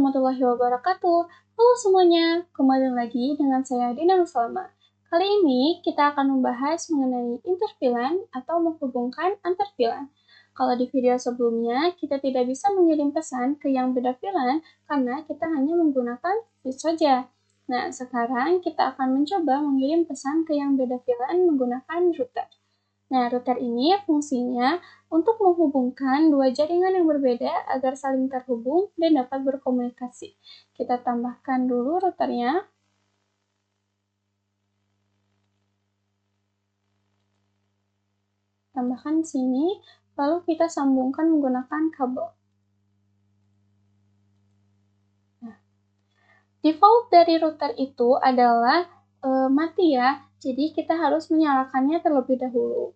warahmatullahi wabarakatuh. Halo semuanya, kembali lagi dengan saya Dina Salma. Kali ini kita akan membahas mengenai interVLAN atau menghubungkan antar VLAN. Kalau di video sebelumnya, kita tidak bisa mengirim pesan ke yang beda VLAN karena kita hanya menggunakan switch saja. Nah, sekarang kita akan mencoba mengirim pesan ke yang beda VLAN menggunakan router. Nah, router ini fungsinya untuk menghubungkan dua jaringan yang berbeda agar saling terhubung dan dapat berkomunikasi. Kita tambahkan dulu routernya. Tambahkan di sini, lalu kita sambungkan menggunakan kabel. Nah, default dari router itu adalah mati ya, jadi kita harus menyalakannya terlebih dahulu.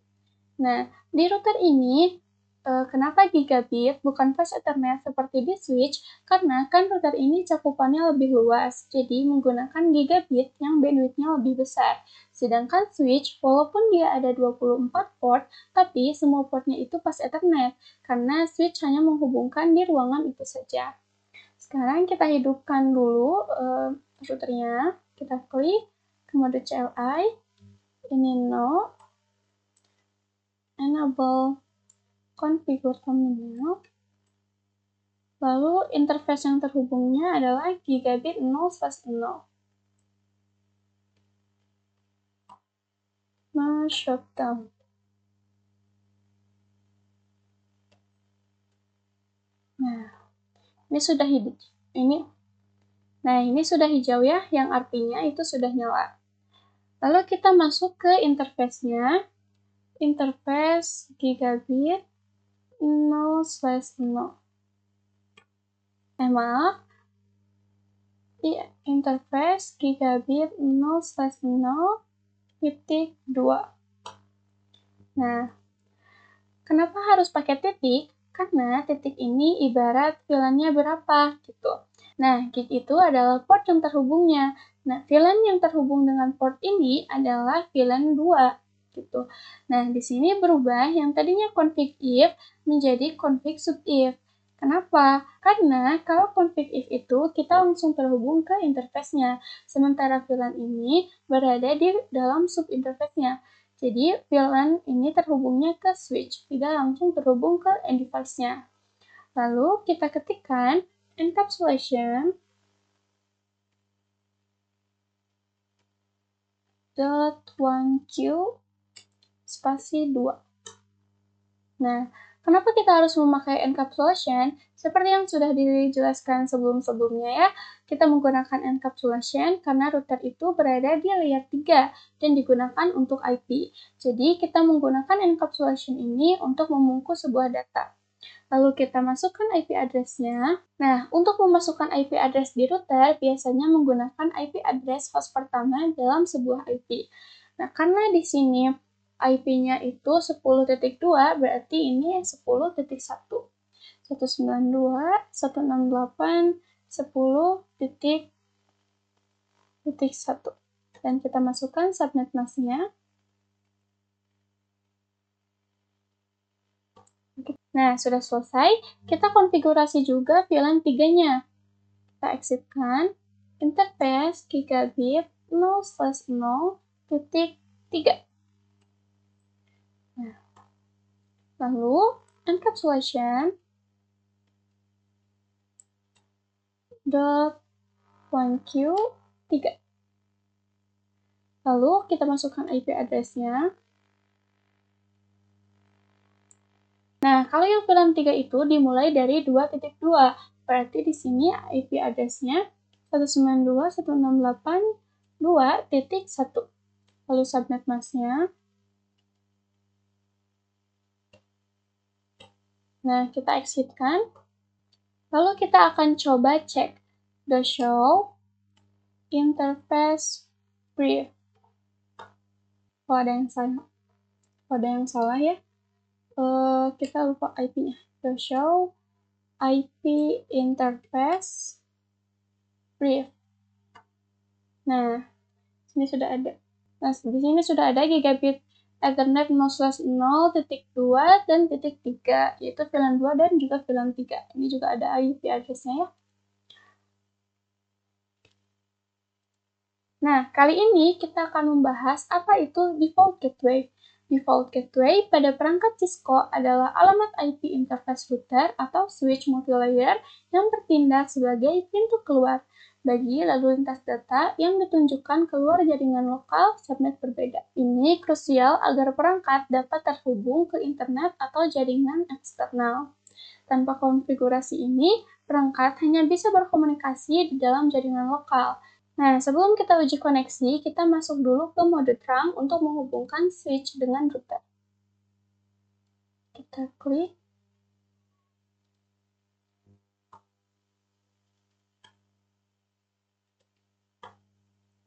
Nah, di router ini, kenapa gigabit bukan fast Ethernet seperti di switch? Karena kan router ini cakupannya lebih luas, jadi menggunakan gigabit yang bandwidth-nya lebih besar. Sedangkan switch, walaupun dia ada 24 port, tapi semua portnya itu fast Ethernet, karena switch hanya menghubungkan di ruangan itu saja. Sekarang kita hidupkan dulu routernya, kita klik ke mode CLI, ini no, enable configure terminal, lalu interface yang terhubungnya adalah gigabit 0/0. Nah, shutdown. Nah, ini sudah hijau. Ini sudah hijau ya, yang artinya itu sudah nyala. Lalu kita masuk ke interface-nya. Interface gigabit 0/0. Maaf. Interface gigabit 0/0.2. Nah, kenapa harus pakai titik? Karena titik ini ibarat VLAN-nya berapa gitu. Nah, gig itu adalah port yang terhubungnya. Nah, VLAN yang terhubung dengan port ini adalah VLAN 2 gitu. Nah, di sini berubah yang tadinya config if menjadi config sub if. Kenapa? Karena kalau config if itu kita langsung terhubung ke interface-nya, sementara VLAN ini berada di dalam sub interface-nya. Jadi, VLAN ini terhubungnya ke switch, tidak langsung terhubung ke end device-nya. Lalu, kita ketikkan encapsulation .1q spasi 2. Nah, kenapa kita harus memakai encapsulation? Seperti yang sudah dijelaskan sebelum-sebelumnya ya, kita menggunakan encapsulation karena router itu berada di layer 3 dan digunakan untuk IP. Jadi, kita menggunakan encapsulation ini untuk membungkus sebuah data. Lalu kita masukkan IP address-nya. Nah, untuk memasukkan IP address di router, biasanya menggunakan IP address host pertama dalam sebuah IP. Nah, karena di sini IP-nya itu 10.2, berarti ini 10.1. 192.168.10.1. Dan kita masukkan subnet mask-nya. Nah, sudah selesai. Kita konfigurasi juga VLAN 3-nya. Kita exit-kan interface gigabit 0/0.3. Nah, lalu encapsulation .1q3. Lalu kita masukkan IP address-nya. Nah, kalau yang VLAN 3 itu dimulai dari 2.2, berarti di sini IP address-nya 192.168.2.1. Lalu subnet mask-nya. Nah, kita exit-kan. Lalu kita akan coba cek show interface brief. Ada yang salah ya. Kita lupa IP-nya. Show IP interface brief. Nah, sini sudah ada. Nah, di sini sudah ada gigabit Ethernet 0/0.2 dan .3, yaitu VLAN 2 dan juga VLAN 3. Ini juga ada IP address-nya ya. Nah, kali ini kita akan membahas apa itu default gateway. Default gateway pada perangkat Cisco adalah alamat IP interface router atau switch multilayer yang bertindak sebagai pintu keluar bagi lalu lintas data yang ditunjukkan keluar jaringan lokal subnet berbeda. Ini krusial agar perangkat dapat terhubung ke internet atau jaringan eksternal. Tanpa konfigurasi ini, perangkat hanya bisa berkomunikasi di dalam jaringan lokal. Nah, sebelum kita uji koneksi, kita masuk dulu ke mode trunk untuk menghubungkan switch dengan router. Kita klik.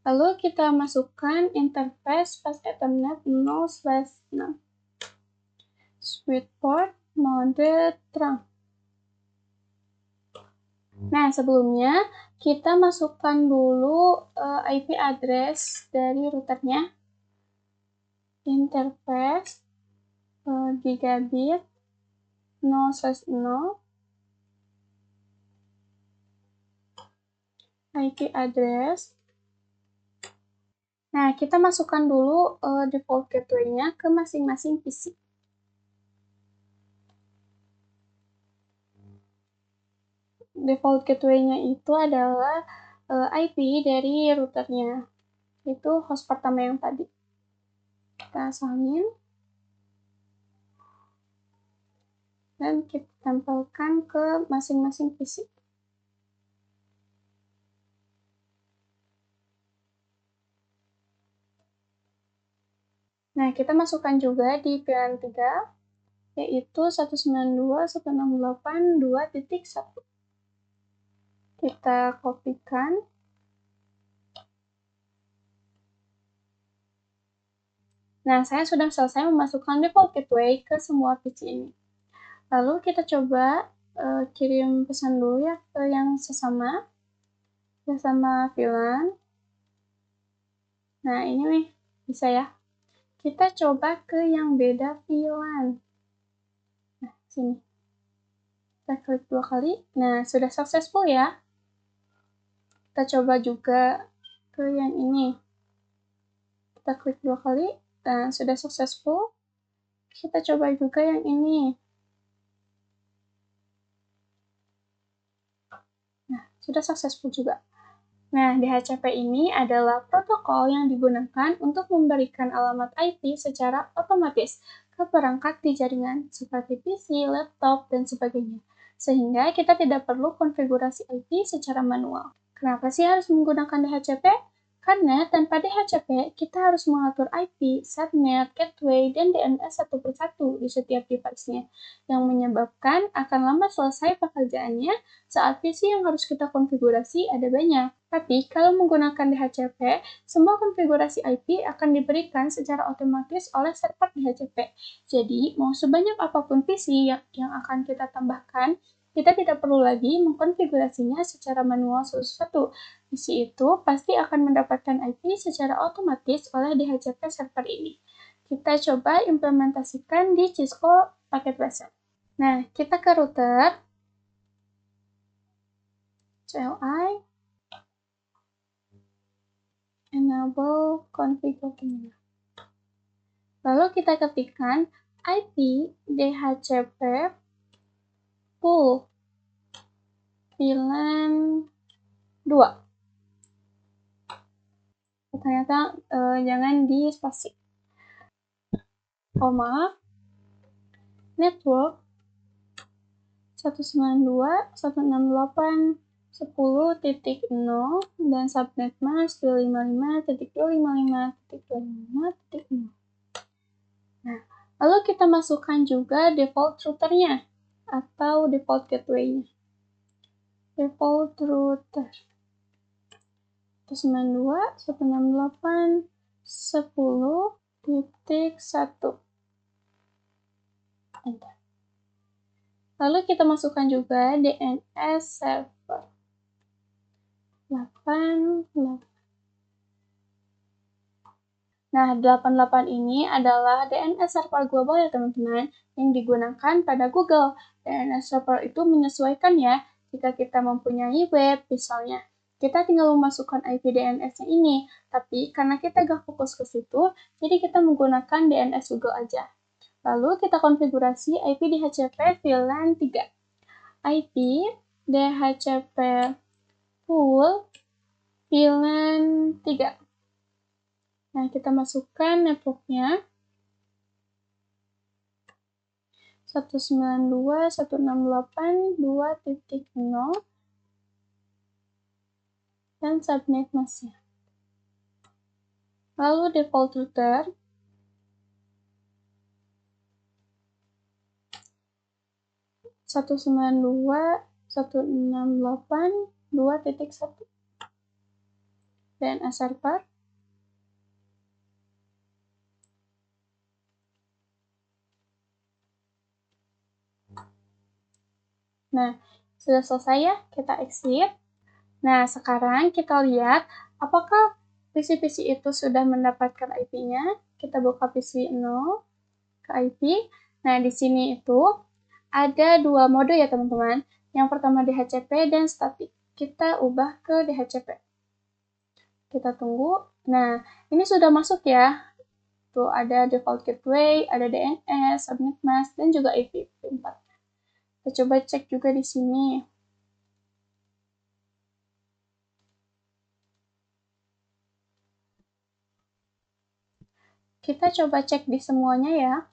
Lalu kita masukkan interface fast Ethernet 0/6. Switch port mode trunk. Nah, sebelumnya kita masukkan dulu IP address dari routernya. Interface gigabit 0/0 IP address. Nah, kita masukkan dulu default gateway-nya ke masing-masing PC. Default gateway-nya itu adalah IP dari routernya, itu host pertama yang tadi. Kita salin dan kita tempelkan ke masing-masing PC. Nah, kita masukkan juga di VLAN 3, yaitu 192.168.2.1. Kita kopikan. Nah, saya sudah selesai memasukkan default gateway ke semua PC ini. Lalu kita coba kirim pesan dulu ya ke yang sesama VLAN. Nah, ini nih, bisa ya. Kita coba ke yang beda VLAN. Nah, sini. Kita klik 2 kali. Nah, sudah successful ya. Kita coba juga ke yang ini. Kita klik 2 kali. Nah, sudah successful. Kita coba juga yang ini. Nah, sudah successful juga. Nah, DHCP ini adalah protokol yang digunakan untuk memberikan alamat IP secara otomatis ke perangkat di jaringan, seperti PC, laptop, dan sebagainya. Sehingga kita tidak perlu konfigurasi IP secara manual. Kenapa sih harus menggunakan DHCP? Karena tanpa DHCP, kita harus mengatur IP, subnet, gateway, dan DNS satu persatu di setiap device-nya, yang menyebabkan akan lama selesai pekerjaannya saat PC yang harus kita konfigurasi ada banyak. Tapi kalau menggunakan DHCP, semua konfigurasi IP akan diberikan secara otomatis oleh server DHCP. Jadi, mau sebanyak apapun PC yang akan kita tambahkan, kita tidak perlu lagi mengkonfigurasinya secara manual satu-satu. PC itu pasti akan mendapatkan IP secara otomatis oleh DHCP server ini. Kita coba implementasikan di Cisco paket WhatsApp. Nah, kita ke router. CLI. Enable configure terminal. Lalu kita ketikkan IP DHCP pool VLAN 2. Ternyata jangan di spasi. Koma network 192.168.10.0 dan subnet mask 255.255.255.0. Nah, lalu kita masukkan juga default routernya atau default gateway-nya. Default router 192.168.10.1. Enter. Lalu kita masukkan juga DNS server 88. Nah, 88 ini adalah DNS server global ya teman-teman, yang digunakan pada Google. DNS server itu menyesuaikan ya, jika kita mempunyai web misalnya. kita tinggal memasukkan IP DNS-nya ini. Tapi karena kita gak fokus ke situ, jadi kita menggunakan DNS Google aja. Lalu kita konfigurasi IP DHCP VLAN 3. IP DHCP full VLAN 3. Nah, kita masukkan networknya 192.168.2.0 dan subnet masknya. Lalu default router 192.168.2.1 DNS server. Nah, sudah selesai ya, kita exit. Nah, sekarang kita lihat apakah PC-PC itu sudah mendapatkan IP-nya. Kita buka PC 0 ke IP. Nah, di sini itu ada dua mode ya teman-teman. Yang pertama DHCP dan static. Kita ubah ke DHCP. Kita tunggu. Nah, ini sudah masuk ya. Tuh ada default gateway, ada DNS, subnet mask, dan juga IPv4. Kita coba cek juga di sini. Kita coba cek di semuanya ya.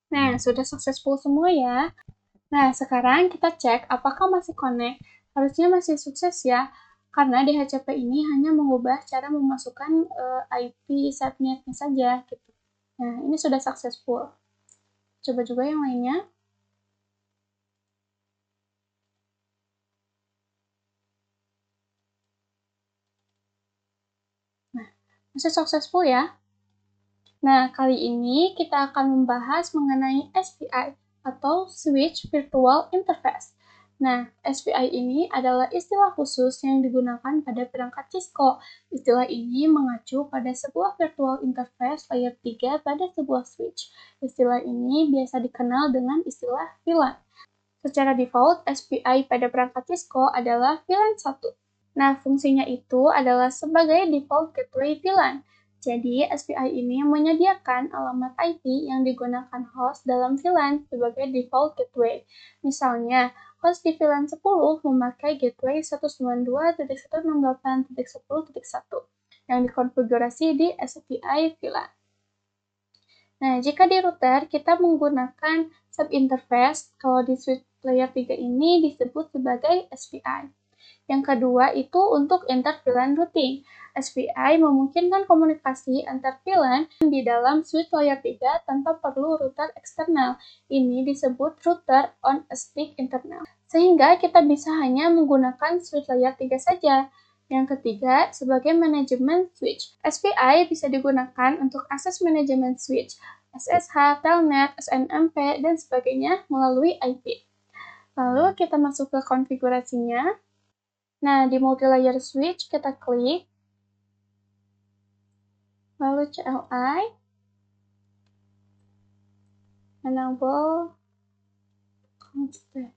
Nah, sudah successful semua ya. Nah, sekarang kita cek apakah masih connect. Harusnya masih sukses ya, karena DHCP ini hanya mengubah cara memasukkan IP subnetnya saja. Gitu. Nah, ini sudah successful. Coba juga yang lainnya. Nah, masih successful ya. Nah, kali ini kita akan membahas mengenai SVI atau Switch Virtual Interface. Nah, SVI ini adalah istilah khusus yang digunakan pada perangkat Cisco. Istilah ini mengacu pada sebuah virtual interface layer 3 pada sebuah switch. Istilah ini biasa dikenal dengan istilah VLAN. Secara default, SPI pada perangkat Cisco adalah VLAN 1. Nah, fungsinya itu adalah sebagai default gateway VLAN. Jadi, SPI ini menyediakan alamat IP yang digunakan host dalam VLAN sebagai default gateway. Misalnya, host di VLAN 10 memakai gateway 192.168.10.1 yang dikonfigurasi di SPI VLAN. Nah, jika di router kita menggunakan subinterface, kalau di switch layer 3 ini disebut sebagai SPI. Yang kedua itu untuk inter-VLAN routing. SPI memungkinkan komunikasi antar VLAN di dalam switch layer 3 tanpa perlu router eksternal. Ini disebut router on a stick internal. Sehingga kita bisa hanya menggunakan switch layer 3 saja. Yang ketiga, sebagai manajemen switch. SPI bisa digunakan untuk akses manajemen switch, SSH, Telnet, SNMP, dan sebagainya melalui IP. Lalu kita masuk ke konfigurasinya. Nah, di multi-layer switch kita klik, lalu CLI, enable constant.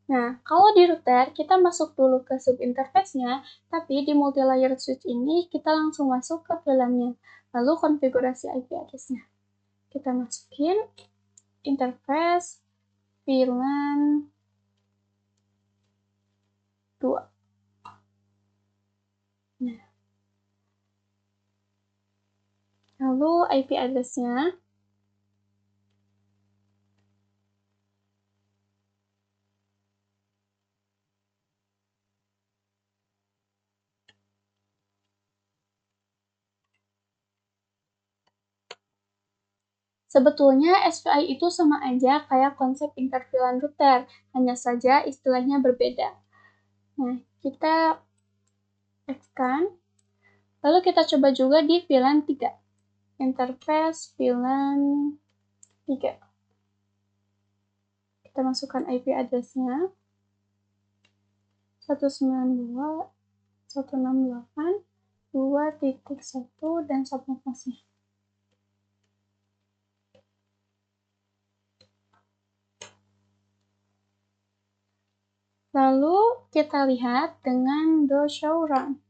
Nah, kalau di router, kita masuk dulu ke subinterface-nya, tapi di multi-layer switch ini kita langsung masuk ke VLAN-nya, lalu konfigurasi IP address-nya. Kita masukin interface VLAN 2. Nah, lalu IP address-nya sebetulnya SPI itu sama aja kayak konsep interVLAN router, hanya saja istilahnya berbeda. Nah, kita expand, lalu kita coba juga di VLAN 3. Interface VLAN 3. Kita masukkan IP address-nya 192.168.2.1 dan subnetnya. Lalu kita lihat dengan do show run.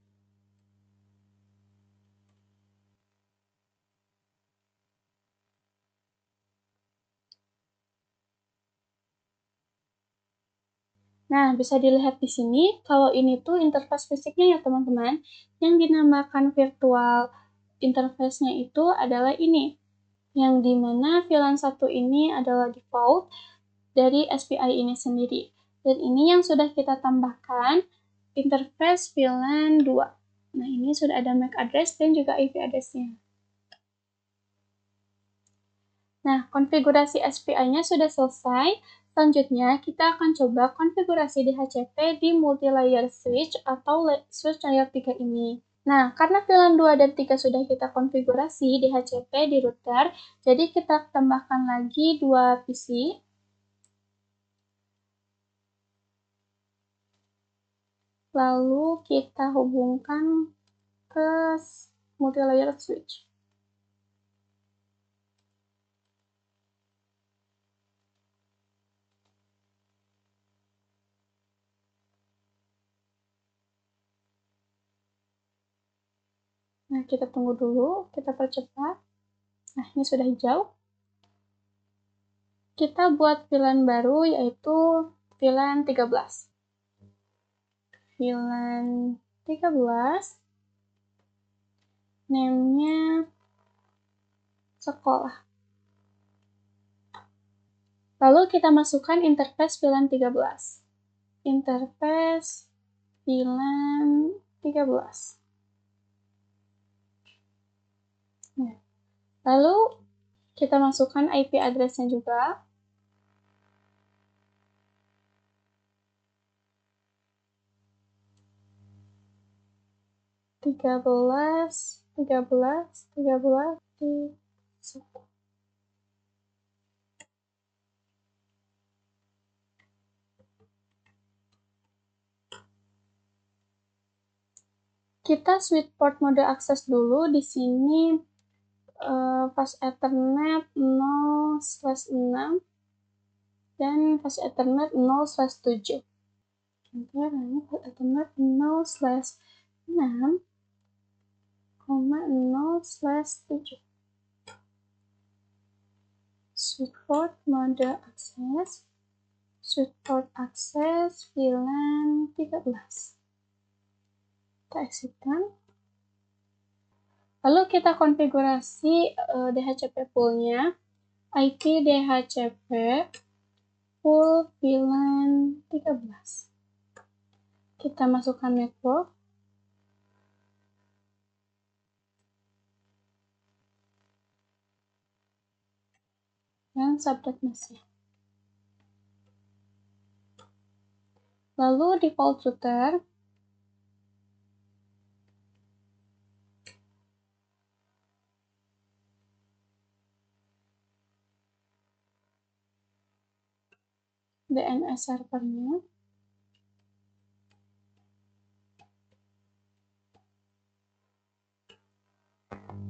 Nah, bisa dilihat di sini, kalau ini tuh interface fisiknya ya teman-teman, yang dinamakan virtual interface-nya itu adalah ini, yang dimana VLAN 1 ini adalah default dari SPI ini sendiri. Dan ini yang sudah kita tambahkan, interface VLAN 2. Nah, ini sudah ada MAC address dan juga IP address-nya. Nah, konfigurasi SPI-nya sudah selesai. Selanjutnya, kita akan coba konfigurasi DHCP di multi-layer switch atau switch layer 3 ini. Nah, karena VLAN 2 dan 3 sudah kita konfigurasi DHCP di router, jadi kita tambahkan lagi 2 PC. Lalu kita hubungkan ke multi-layer switch. Nah, kita tunggu dulu, kita percepat. Nah, ini sudah hijau. Kita buat VLAN baru, yaitu VLAN 13. VLAN 13, name-nya sekolah. Lalu kita masukkan interface VLAN 13. Interface VLAN 13. Nah, lalu kita masukkan IP address-nya juga. Tiga belas. Kita switch port mode akses dulu. Di sini fast Ethernet 0/6 dan fast Ethernet 0/7. Sekarang fast Ethernet 0/6,0/7. Switch port mode akses. Switch port akses VLAN 13. Kita exitkan. Lalu kita konfigurasi DHCP pool-nya. IP DHCP pool VLAN 13. Kita masukkan network. Dan subnetnya. Lalu default router. DNS servernya.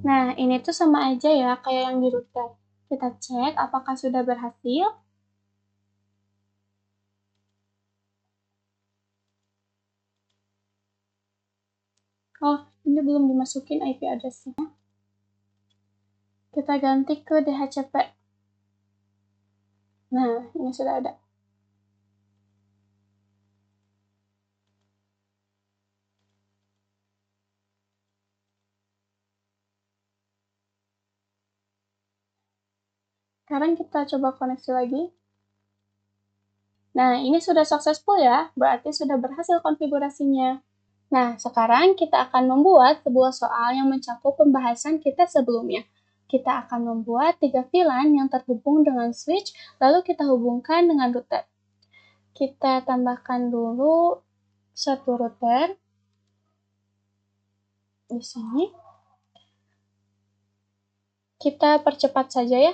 Nah, ini tuh sama aja ya kayak yang di router. Kita cek apakah sudah berhasil. Oh, ini belum dimasukin IP address-nya. Kita ganti ke DHCP. Nah, ini sudah ada. Sekarang kita coba koneksi lagi. Nah, ini sudah successful ya, berarti sudah berhasil konfigurasinya. Nah, sekarang kita akan membuat sebuah soal yang mencakup pembahasan kita sebelumnya. Kita akan membuat 3 VLAN yang terhubung dengan switch, lalu kita hubungkan dengan router. Kita tambahkan dulu satu router di sini. Kita percepat saja ya.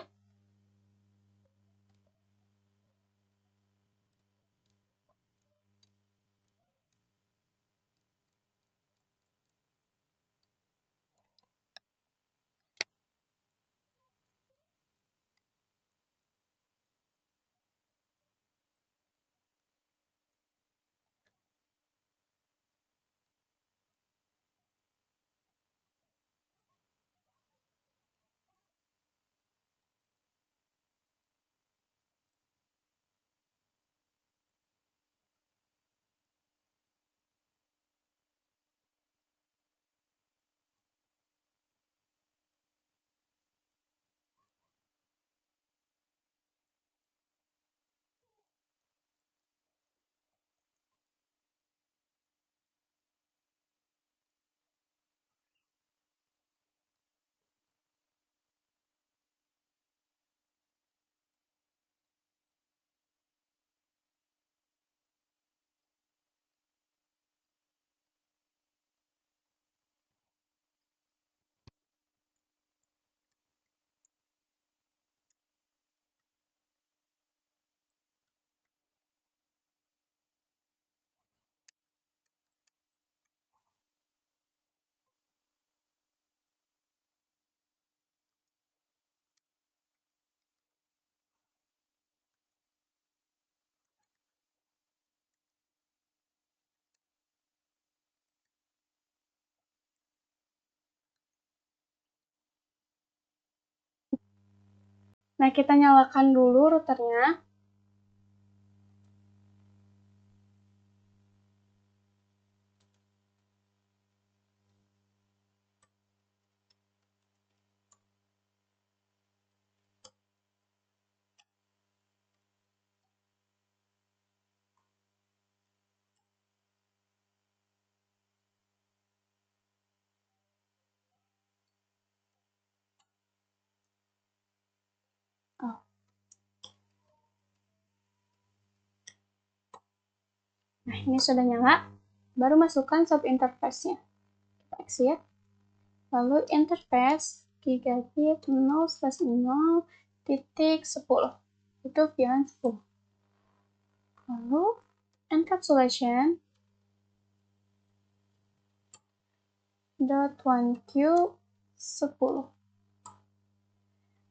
Nah, kita nyalakan dulu routernya. Oh. Nah, ini sudah nyala. Baru masukkan sub interface-nya. Kita exit. Lalu interface gigabit 0/0.10. Itu VLAN 10. Lalu encapsulation .1q 10.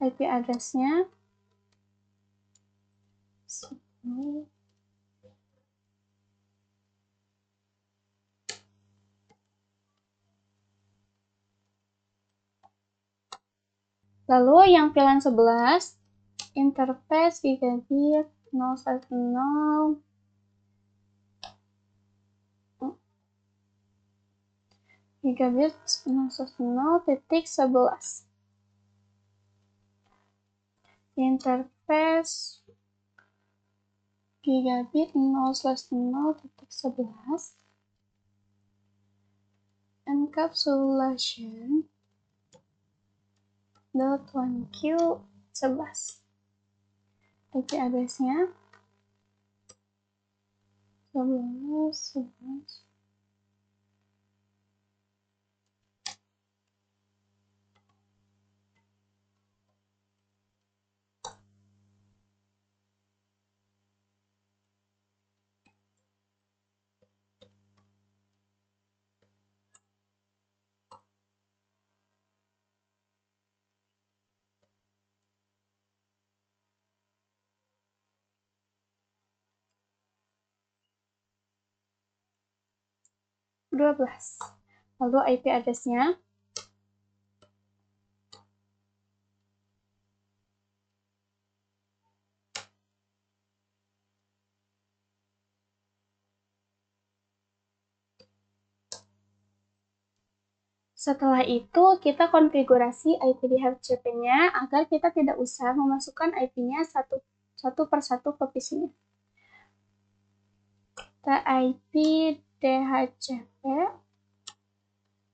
IP address-nya 10. Lalu yang VLAN 11 interface gigabit 0/0 gigabit 0/0.11. Interface gigabit 0/0.11 encapsulation .1q 11. IP address-nya 11. 12. Lalu IP address-nya setelah itu, kita konfigurasi IP DHCP-nya agar kita tidak usah memasukkan IP-nya satu per satu ke PC-nya. Kita IP DHCP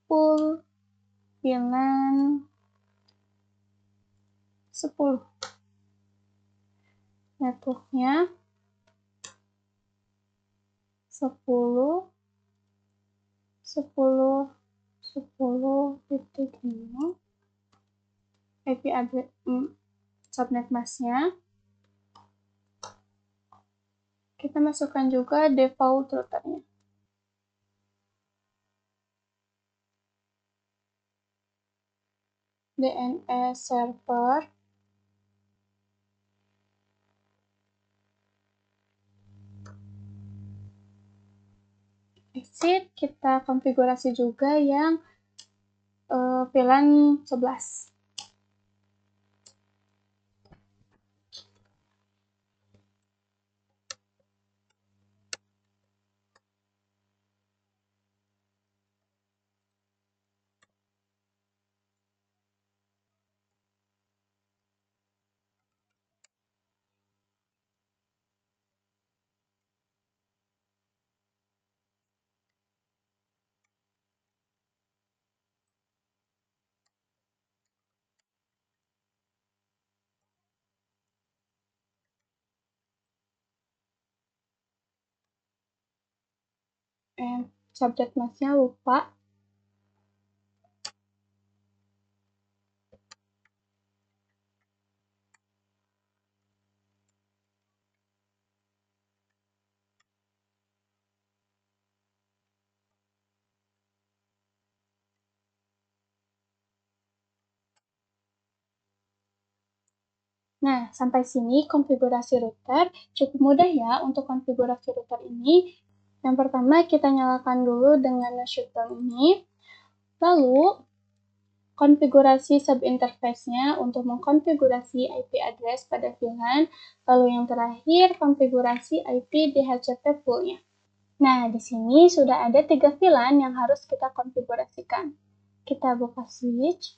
full VLAN 10. Networknya 10, 10, 10.0. IP address subnet mask-nya. Kita masukkan juga default routernya. DNS server. Exit, kita konfigurasi juga yang VLAN 11. Subnet mask-nya lupa. Nah, sampai sini konfigurasi router. Cukup mudah ya untuk konfigurasi router ini. Yang pertama, kita nyalakan dulu dengan shutdown ini. Lalu, konfigurasi subinterface-nya untuk mengkonfigurasi IP address pada VLAN. Lalu yang terakhir, konfigurasi IP DHCP pool-nya. Nah, di sini sudah ada 3 VLAN yang harus kita konfigurasikan. Kita buka switch.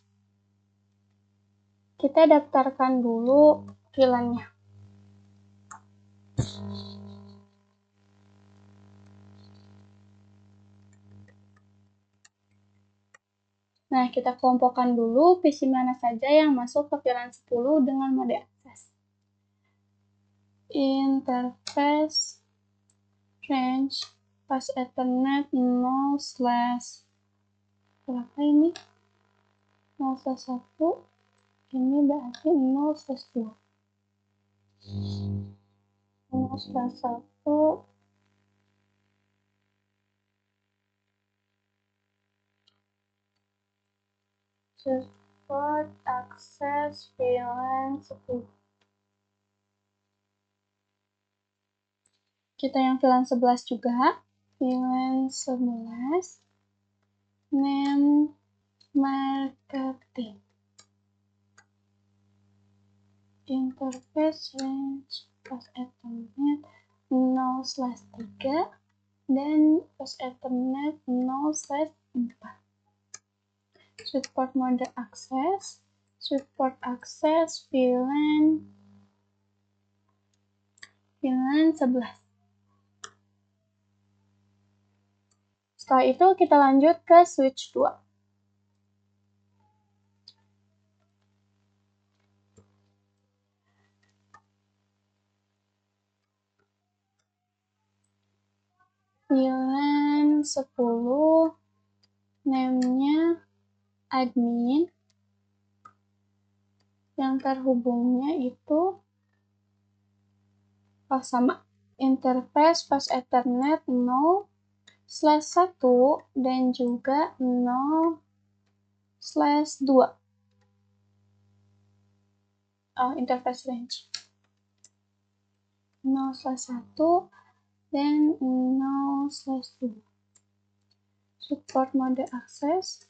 Kita daftarkan dulu VLAN-nya. Nah, kita kelompokkan dulu PC mana saja yang masuk ke VLAN 10 dengan mode akses. Interface range pas Ethernet 0/ berapa ini? 0/1. Ini berarti 0/2. 0/1. Support akses VLAN 10. Kita yang VLAN 11 juga. VLAN 11. Name marketing. Interface range pas Ethernet 0/3 dan pas Ethernet 0/4. Support mode akses, support akses VLAN 11. Setelah itu kita lanjut ke switch 2. VLAN 10, name-nya admin, yang terhubungnya itu sama interface pas Ethernet 0/1 dan juga 0/2. Interface range 0/1 dan 0/2. support mode access,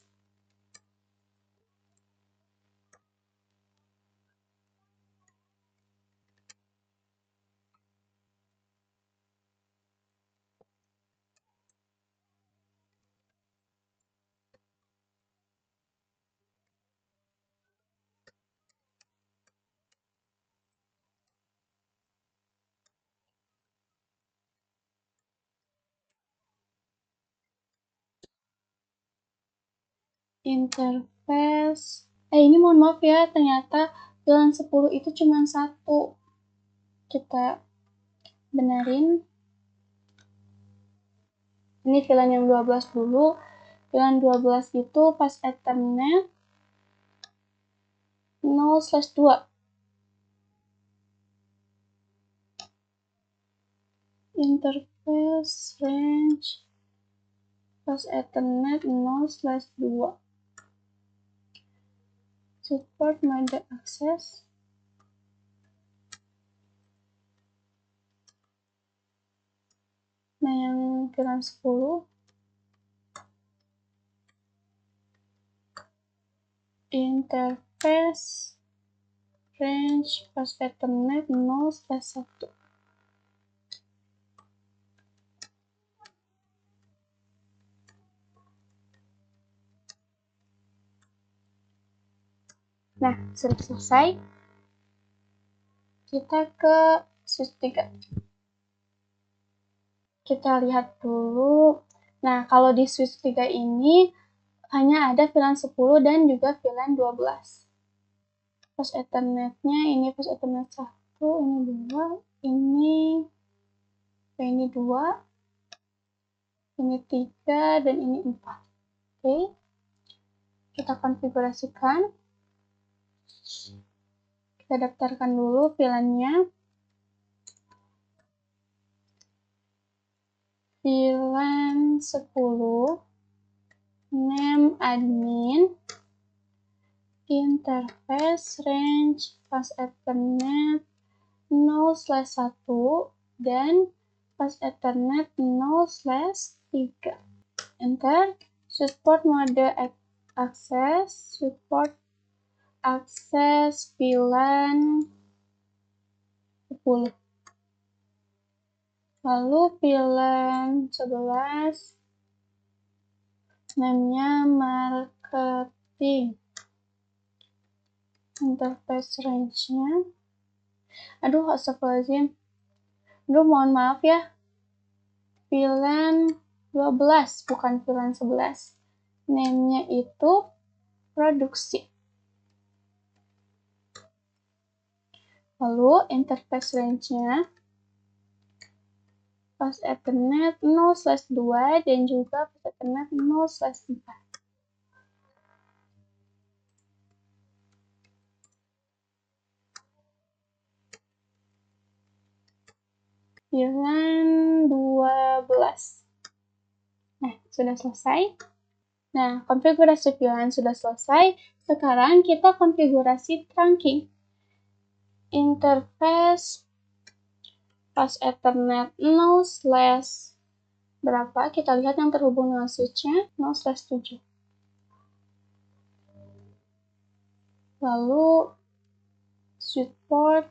interface. Ini mohon maaf ya, ternyata VLAN 10 itu cuma satu. Kita benerin. Ini VLAN yang 12 dulu. VLAN 12 itu pas Ethernet 0/2. Interface range pas Ethernet 0/2. Support mode access. Nah, yang VLAN 10 interface range pas Ethernet 0/1. Nah, sudah selesai. Kita ke switch 3. Kita lihat dulu. Nah, kalau di switch 3 ini hanya ada VLAN 10 dan juga VLAN 12. Pas Ethernetnya ini pas Ethernet 1, ini 2, ini 2, ini 3, dan ini 4. Oke. Kita konfigurasikan. Kita daftarkan dulu VLAN-nya. VLAN 10, name admin, interface range pas Ethernet 0/1 dan pas Ethernet 0/3. Enter. Support mode access, support access VLAN 10. Lalu VLAN 11, name-nya marketing. Interface range-nya. Aduh, astagfirullahaladzim. Mohon maaf ya. VLAN 12, bukan VLAN 11. Name-nya itu produksi. Lalu interface range-nya pas Ethernet 0/2 dan juga pas Ethernet 0/4. VLAN 12. Nah, sudah selesai. Nah, konfigurasi VLAN sudah selesai. Sekarang kita konfigurasi trunking. Interface pas Ethernet 0/ berapa? Kita lihat yang terhubung dengan switch-nya 0/7. Lalu support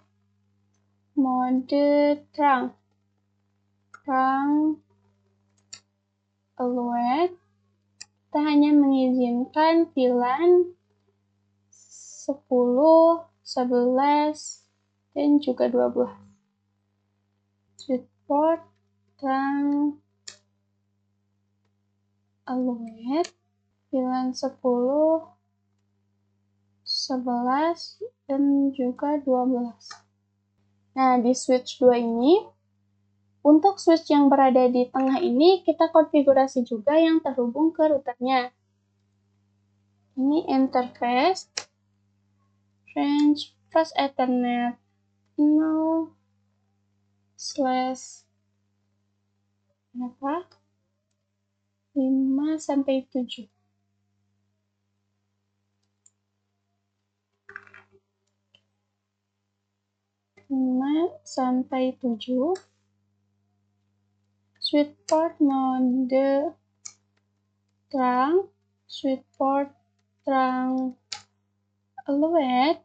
mode trunk allowed. Kita hanya mengizinkan VLAN 10, 11, dan juga 12. Support trunk allowed VLAN 10, 11, dan juga 12. Nah, di switch 2 ini, untuk switch yang berada di tengah ini, kita konfigurasi juga yang terhubung ke routernya. Ini interface range pas Ethernet 0/5-7. 5-7. Support mode terang, switchboard terang aluet,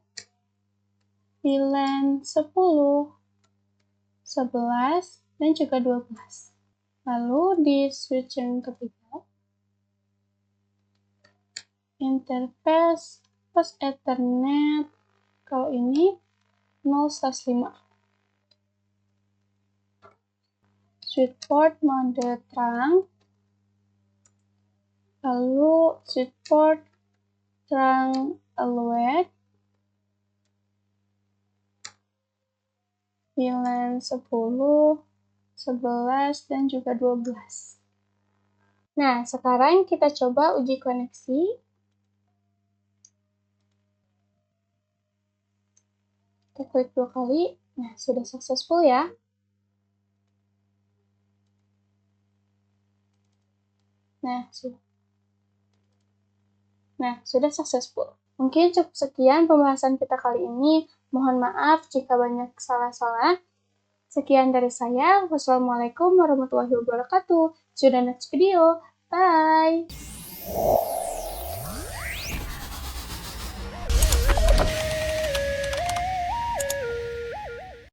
VLAN 10, 11, dan juga 12. Lalu di switch yang ketiga, interface plus Ethernet, kalau ini 0/5. Switchboard mode terang, lalu switchboard terang aluet, VLAN 10, 11, dan juga 12. Nah, sekarang kita coba uji koneksi. Kita klik 2 kali. Nah, sudah successful ya. Nah, sudah successful. Mungkin cukup sekian pembahasan kita kali ini. Mohon maaf jika banyak salah-salah. Sekian dari saya. Wassalamualaikum warahmatullahi wabarakatuh. See you in the next video. Bye!